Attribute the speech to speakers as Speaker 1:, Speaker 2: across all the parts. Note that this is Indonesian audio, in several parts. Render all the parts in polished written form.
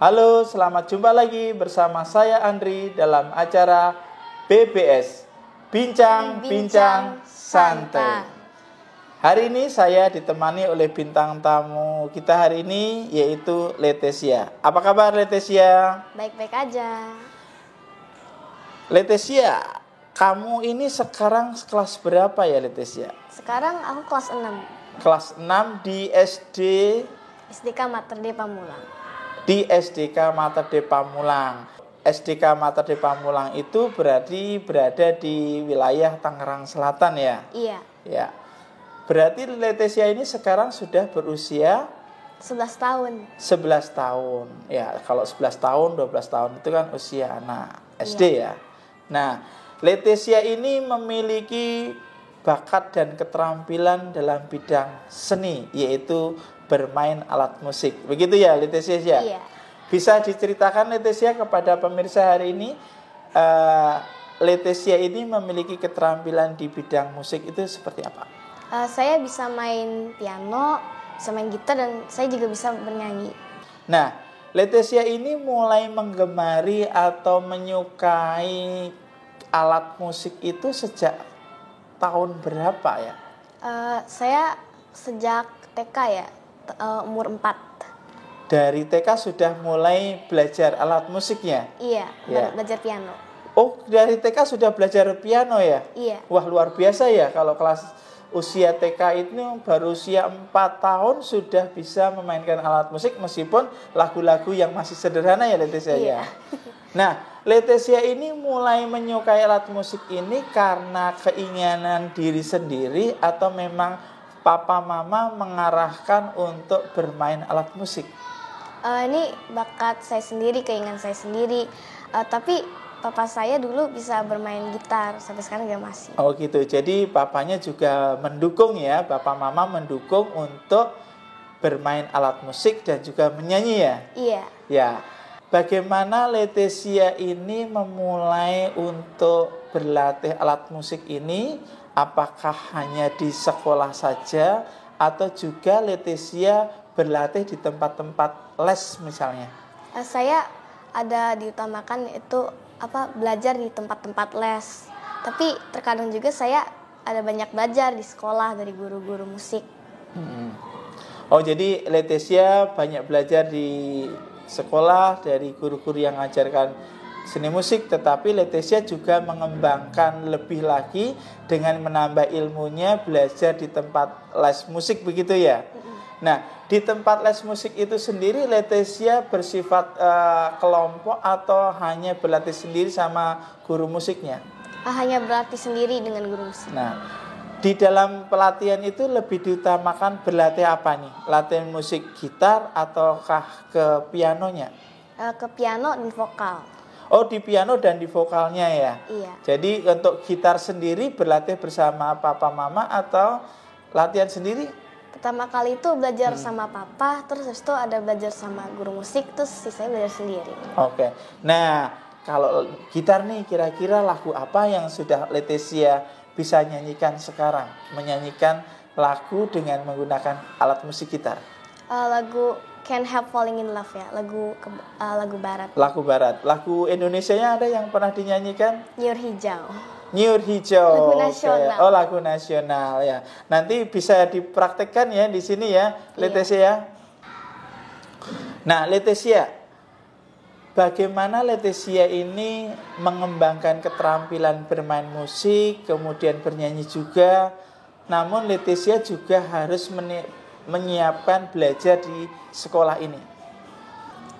Speaker 1: Halo, selamat jumpa lagi bersama saya Andri dalam acara BBS, Bincang-Bincang Santai. Hari ini saya ditemani oleh bintang tamu kita hari ini, yaitu Letesia. Apa kabar Letesia?
Speaker 2: Baik-baik aja.
Speaker 1: Letesia, kamu ini sekarang kelas berapa ya Letesia?
Speaker 2: Sekarang aku kelas 6.
Speaker 1: Kelas 6 di
Speaker 2: SDK Mater Dei Pamulang.
Speaker 1: Di SDK Mater Dei Pamulang. SDK Mater Dei Pamulang itu berarti berada di wilayah Tangerang Selatan ya?
Speaker 2: Iya.
Speaker 1: Ya. Berarti Letesia ini sekarang sudah berusia
Speaker 2: 11 tahun.
Speaker 1: 11 tahun. Ya, kalau 11 tahun, 12 tahun itu kan usia anak SD ya. Nah, Letesia ini memiliki bakat dan keterampilan dalam bidang seni, yaitu bermain alat musik. Begitu ya Letesia ya?
Speaker 2: Iya.
Speaker 1: Bisa diceritakan Letesia kepada pemirsa hari ini, Letesia ini memiliki keterampilan di bidang musik itu seperti apa?
Speaker 2: Saya bisa main piano, bisa main gitar, dan saya juga bisa bernyanyi.
Speaker 1: Nah, Letesia ini mulai menggemari atau menyukai alat musik itu sejak tahun berapa ya?
Speaker 2: Saya sejak TK ya, umur 4.
Speaker 1: Dari TK sudah mulai belajar alat musiknya?
Speaker 2: Iya,
Speaker 1: Ya.
Speaker 2: belajar piano.
Speaker 1: Oh, dari TK sudah belajar piano ya?
Speaker 2: Iya.
Speaker 1: Wah, luar biasa ya kalau kelas usia TK itu baru usia 4 tahun sudah bisa memainkan alat musik meskipun lagu-lagu yang masih sederhana ya Letesia ya.
Speaker 2: Iya.
Speaker 1: Nah, Letesia ini mulai menyukai alat musik ini karena keinginan diri sendiri atau memang papa mama mengarahkan untuk bermain alat musik?
Speaker 2: Ini bakat saya sendiri, keinginan saya sendiri. Tapi papa saya dulu bisa bermain gitar, sampai sekarang juga masih.
Speaker 1: Oh gitu, jadi papanya juga mendukung ya, papa mama mendukung untuk bermain alat musik dan juga menyanyi ya?
Speaker 2: Iya.
Speaker 1: Ya, bagaimana Letesia ini memulai untuk berlatih alat musik ini? Apakah hanya di sekolah saja atau juga Letesia berlatih di tempat-tempat les misalnya?
Speaker 2: Saya ada diutamakan itu belajar di tempat-tempat les. Tapi terkadang juga saya ada banyak belajar di sekolah dari guru-guru musik.
Speaker 1: Oh, jadi Letesia banyak belajar di sekolah dari guru-guru yang mengajarkan seni musik, tetapi Letesia juga mengembangkan lebih lagi dengan menambah ilmunya belajar di tempat les musik begitu ya. Nah, di tempat les musik itu sendiri Letesia bersifat kelompok atau hanya berlatih sendiri sama guru musiknya?
Speaker 2: Hanya berlatih sendiri dengan guru musik.
Speaker 1: Nah, di dalam pelatihan itu lebih diutamakan berlatih apa nih? Latihan musik gitar ataukah ke pianonya?
Speaker 2: Ke piano dan vokal.
Speaker 1: Oh, di piano dan di vokalnya ya?
Speaker 2: Iya.
Speaker 1: Jadi untuk gitar sendiri berlatih bersama papa mama atau latihan sendiri?
Speaker 2: Pertama kali itu belajar sama papa, terus habis itu ada belajar sama guru musik, terus sisanya belajar sendiri.
Speaker 1: Oke. Nah, kalau gitar nih kira-kira lagu apa yang sudah Letesia bisa nyanyikan sekarang? Menyanyikan lagu dengan menggunakan alat musik gitar.
Speaker 2: Lagu Can't Help Falling in Love ya, lagu barat.
Speaker 1: Lagu barat. Lagu Indonesianya ada yang pernah dinyanyikan?
Speaker 2: Nyur Hijau.
Speaker 1: Nyur Hijau.
Speaker 2: Lagu nasional.
Speaker 1: Oh, lagu nasional ya. Nanti bisa dipraktekkan ya di sini ya, Letesia.
Speaker 2: Iya.
Speaker 1: Nah, Letesia, bagaimana Letesia ini mengembangkan keterampilan bermain musik, kemudian bernyanyi juga. Namun Letesia juga harus menyiapkan belajar di sekolah ini.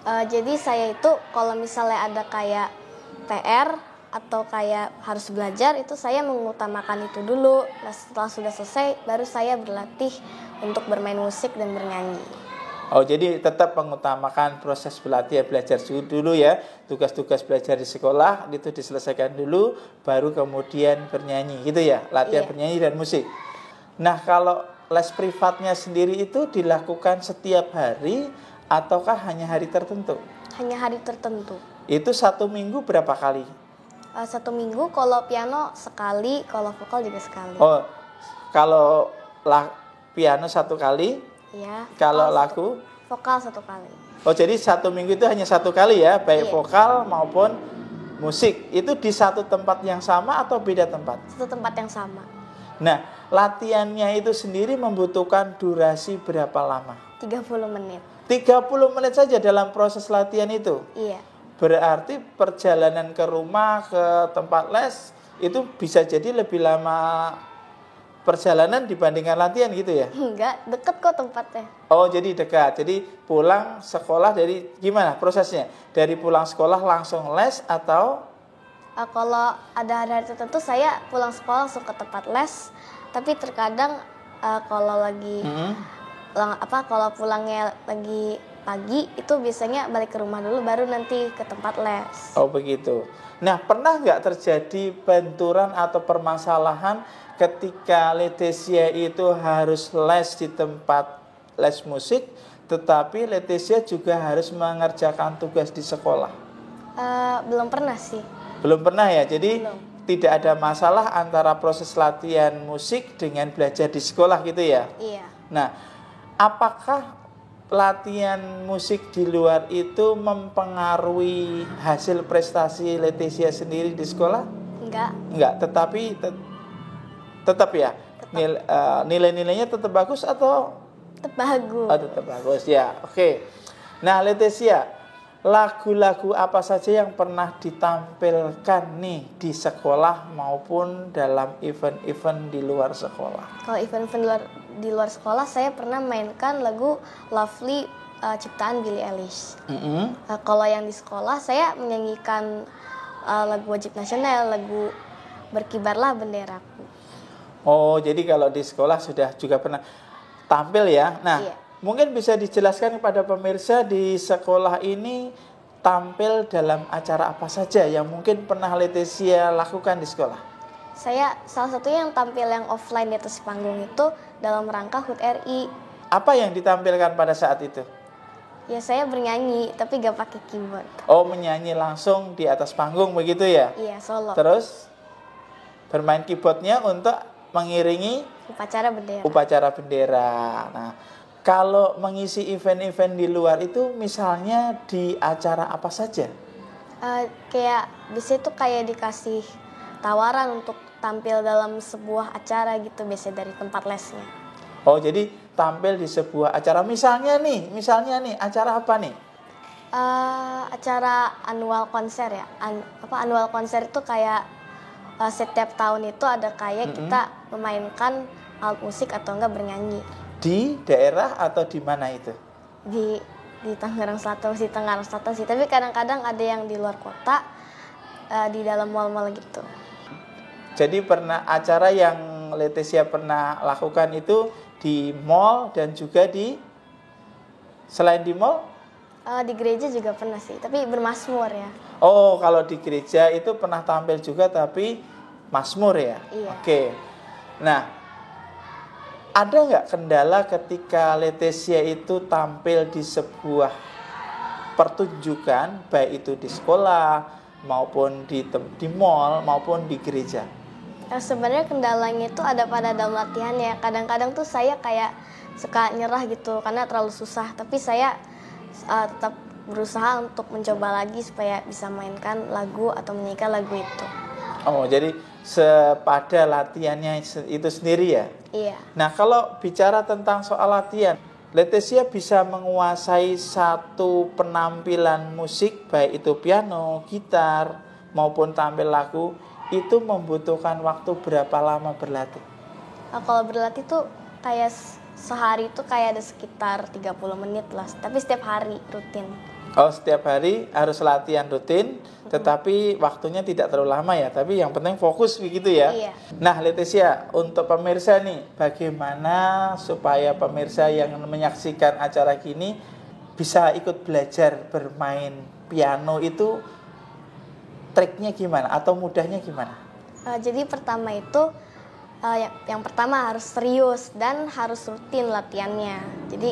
Speaker 2: Jadi saya itu kalau misalnya ada kayak PR atau kayak harus belajar, itu saya mengutamakan itu dulu. Nah, setelah sudah selesai baru saya berlatih untuk bermain musik dan bernyanyi.
Speaker 1: Oh, jadi tetap mengutamakan proses belajar dulu ya. Tugas-tugas belajar di sekolah itu diselesaikan dulu, baru kemudian bernyanyi gitu ya. Latihan bernyanyi dan musik. Nah, kalau les privatnya sendiri itu dilakukan setiap hari ataukah hanya hari tertentu?
Speaker 2: Hanya hari tertentu.
Speaker 1: Itu 1 minggu berapa kali?
Speaker 2: 1 minggu, kalau piano sekali, kalau vokal juga sekali.
Speaker 1: Oh, kalau piano 1 kali,
Speaker 2: Iya.
Speaker 1: kalau lagu?
Speaker 2: Vokal 1 kali.
Speaker 1: Oh, jadi satu minggu itu hanya satu kali ya, baik
Speaker 2: Iya.
Speaker 1: vokal maupun musik. Itu di satu tempat yang sama atau beda tempat?
Speaker 2: Satu tempat yang sama.
Speaker 1: Nah, latihannya itu sendiri membutuhkan durasi berapa lama?
Speaker 2: 30 menit.
Speaker 1: 30 menit saja dalam proses latihan itu.
Speaker 2: Iya.
Speaker 1: Berarti perjalanan ke rumah, ke tempat les itu bisa jadi lebih lama perjalanan dibandingkan latihan gitu ya?
Speaker 2: Enggak, deket kok tempatnya.
Speaker 1: Oh, jadi dekat. Jadi pulang sekolah dari gimana prosesnya? Dari pulang sekolah langsung les atau
Speaker 2: Kalau ada hari-hari tertentu saya pulang sekolah langsung ke tempat les. Tapi terkadang kalau lagi kalau pulangnya lagi pagi itu biasanya balik ke rumah dulu baru nanti ke tempat les.
Speaker 1: Oh, begitu. Nah, pernah nggak terjadi benturan atau permasalahan ketika Leticia itu harus les di tempat les musik, tetapi Leticia juga harus mengerjakan tugas di sekolah?
Speaker 2: Belum pernah sih.
Speaker 1: Belum pernah ya, jadi
Speaker 2: Belum.
Speaker 1: tidak ada masalah antara proses latihan musik dengan belajar di sekolah gitu ya?
Speaker 2: Iya.
Speaker 1: Nah, apakah latihan musik di luar itu mempengaruhi hasil prestasi Leticia sendiri di sekolah? Enggak, tetapi tetap ya. Nilai-nilainya tetap bagus atau
Speaker 2: Tetap bagus.
Speaker 1: oh, tetap bagus ya. Oke. Nah, Leticia, lagu-lagu apa saja yang pernah ditampilkan nih di sekolah maupun dalam event-event di luar sekolah?
Speaker 2: Kalau event-event di luar sekolah saya pernah mainkan lagu Lovely ciptaan Billie Eilish. Kalau yang di sekolah saya menyanyikan lagu wajib nasional, lagu Berkibarlah Benderaku.
Speaker 1: Oh, jadi kalau di sekolah sudah juga pernah tampil ya. Nah,
Speaker 2: Iya.
Speaker 1: mungkin bisa dijelaskan kepada pemirsa di sekolah ini tampil dalam acara apa saja yang mungkin pernah Leticia lakukan di sekolah?
Speaker 2: Saya salah satunya yang tampil yang offline di atas panggung itu dalam rangka HUT RI.
Speaker 1: Apa yang ditampilkan pada saat itu?
Speaker 2: Ya saya bernyanyi tapi gak pakai keyboard.
Speaker 1: Oh, menyanyi langsung di atas panggung begitu ya?
Speaker 2: Iya, solo.
Speaker 1: Terus bermain keyboardnya untuk mengiringi
Speaker 2: Upacara bendera.
Speaker 1: Nah, kalau mengisi event-event di luar itu misalnya di acara apa saja?
Speaker 2: Kayak biasanya tuh kayak dikasih tawaran untuk tampil dalam sebuah acara gitu biasanya dari tempat lesnya.
Speaker 1: Oh, jadi tampil di sebuah acara misalnya nih acara apa nih?
Speaker 2: Acara annual konser ya. Annual konser itu kayak setiap tahun itu ada kayak kita memainkan alat musik atau enggak bernyanyi.
Speaker 1: Di daerah atau di mana itu?
Speaker 2: Di Tangerang Selatan sih, tapi kadang-kadang ada yang di luar kota, di dalam mall-mall gitu.
Speaker 1: Jadi pernah acara yang Leticia pernah lakukan itu di mall dan juga selain di mall?
Speaker 2: Di gereja juga pernah sih, tapi bermazmur ya.
Speaker 1: Oh, kalau di gereja itu pernah tampil juga tapi mazmur ya?
Speaker 2: Iya.
Speaker 1: Oke. Nah, ada nggak kendala ketika Leticia itu tampil di sebuah pertunjukan, baik itu di sekolah maupun di mall maupun di gereja?
Speaker 2: Sebenarnya kendalanya itu ada pada dalam latihannya. Kadang-kadang tuh saya kayak suka nyerah gitu karena terlalu susah. Tapi saya tetap berusaha untuk mencoba lagi supaya bisa mainkan lagu atau menyanyikan lagu itu.
Speaker 1: Oh, jadi pada latihannya itu sendiri ya?
Speaker 2: Iya.
Speaker 1: Nah, kalau bicara tentang soal latihan, Leticia bisa menguasai satu penampilan musik, baik itu piano, gitar, maupun tampil lagu, itu membutuhkan waktu berapa lama berlatih?
Speaker 2: Kalau berlatih tuh kayak sehari tuh kayak ada sekitar 30 menit lah. Tapi setiap hari rutin.
Speaker 1: Oh, setiap hari harus latihan rutin, tetapi waktunya tidak terlalu lama ya. Tapi yang penting fokus begitu ya.
Speaker 2: Iya.
Speaker 1: Nah, Leticia, untuk pemirsa nih, bagaimana supaya pemirsa yang menyaksikan acara kini bisa ikut belajar bermain piano itu triknya gimana atau mudahnya gimana?
Speaker 2: Jadi pertama itu yang pertama harus serius dan harus rutin latihannya. Jadi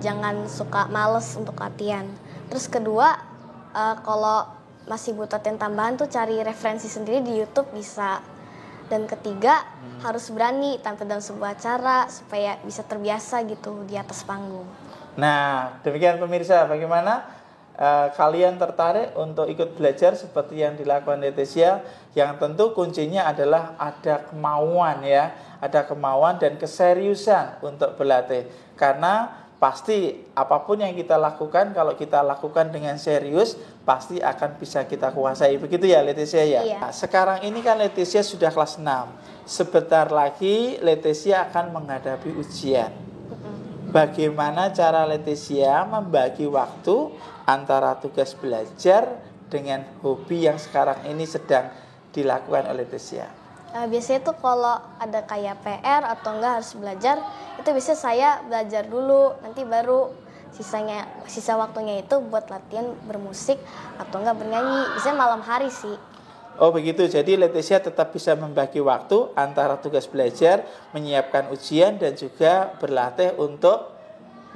Speaker 2: jangan suka males untuk latihan. Terus kedua, kalau masih butuh latihan tambahan tuh cari referensi sendiri di YouTube bisa. Dan ketiga, harus berani tampil dalam sebuah acara supaya bisa terbiasa gitu di atas panggung.
Speaker 1: Nah, demikian pemirsa, bagaimana kalian tertarik untuk ikut belajar seperti yang dilakukan Leticia? Yang tentu kuncinya adalah ada kemauan ya, ada kemauan dan keseriusan untuk berlatih. Karena pasti apapun yang kita lakukan, kalau kita lakukan dengan serius, pasti akan bisa kita kuasai. Begitu ya Leticia ya?
Speaker 2: Iya.
Speaker 1: Nah, sekarang ini kan Leticia sudah kelas 6. Sebentar lagi Leticia akan menghadapi ujian. Bagaimana cara Leticia membagi waktu antara tugas belajar dengan hobi yang sekarang ini sedang dilakukan oleh Leticia?
Speaker 2: Biasanya tuh kalau ada kayak PR atau enggak harus belajar, itu biasanya saya belajar dulu, nanti baru sisa waktunya itu buat latihan bermusik atau enggak bernyanyi. Biasanya malam hari sih.
Speaker 1: Oh begitu, jadi Leticia tetap bisa membagi waktu antara tugas belajar, menyiapkan ujian, dan juga berlatih untuk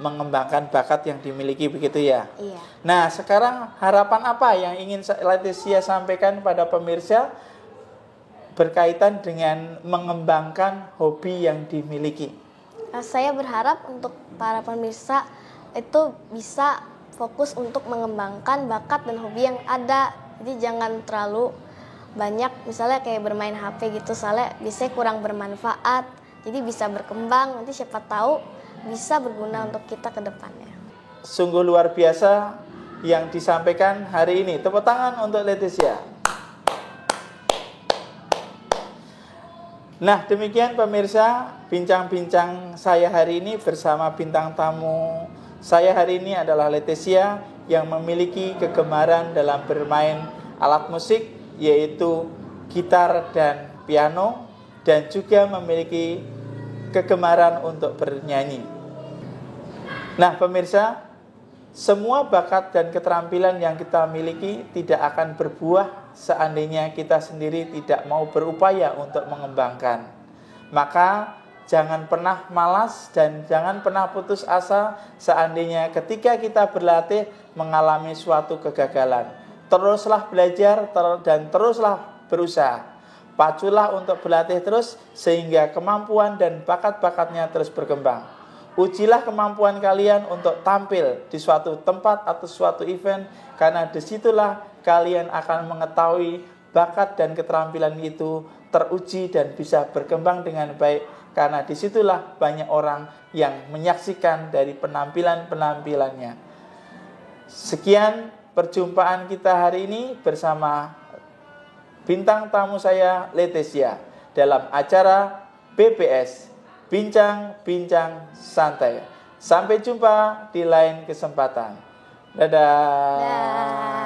Speaker 1: mengembangkan bakat yang dimiliki, begitu ya?
Speaker 2: Iya.
Speaker 1: Nah, sekarang harapan apa yang ingin Leticia sampaikan pada pemirsa berkaitan dengan mengembangkan hobi yang dimiliki?
Speaker 2: Saya berharap untuk para pemirsa itu bisa fokus untuk mengembangkan bakat dan hobi yang ada. Jadi jangan terlalu banyak misalnya kayak bermain HP gitu, soalnya biasanya kurang bermanfaat. Jadi bisa berkembang, nanti siapa tahu bisa berguna untuk kita ke depannya.
Speaker 1: Sungguh luar biasa yang disampaikan hari ini. Tepuk tangan untuk Leticia. Nah, demikian pemirsa bincang-bincang saya hari ini bersama bintang tamu saya hari ini adalah Leticia yang memiliki kegemaran dalam bermain alat musik, yaitu gitar dan piano, dan juga memiliki kegemaran untuk bernyanyi. Nah pemirsa, semua bakat dan keterampilan yang kita miliki tidak akan berbuah seandainya kita sendiri tidak mau berupaya untuk mengembangkan. Maka jangan pernah malas dan jangan pernah putus asa seandainya ketika kita berlatih mengalami suatu kegagalan. Teruslah belajar dan teruslah berusaha. Paculah untuk berlatih terus sehingga kemampuan dan bakat-bakatnya terus berkembang. Ujilah kemampuan kalian untuk tampil di suatu tempat atau suatu event, karena disitulah kalian akan mengetahui bakat dan keterampilan itu teruji dan bisa berkembang dengan baik, karena disitulah banyak orang yang menyaksikan dari penampilan-penampilannya. Sekian perjumpaan kita hari ini bersama bintang tamu saya Leticia dalam acara BBS Bincang-Bincang Santai. Sampai jumpa di lain kesempatan. Dadah.